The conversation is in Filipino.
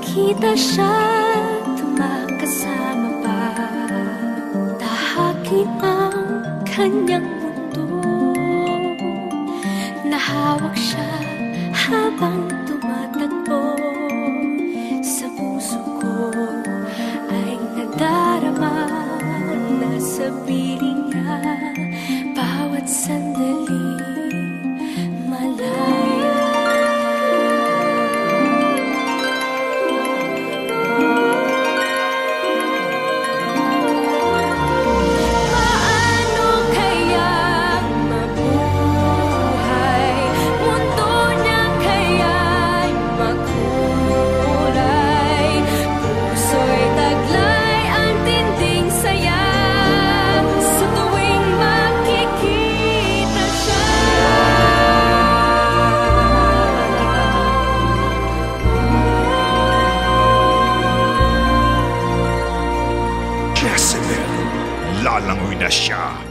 makita siya tumakasama pa, tahakin ang kanyang mundo. Nahawak siya habang tumatakbo. Sa puso ko ay nadarama na sa piling niya bawat sandali malaya. Jezebel, lalangoy na siya.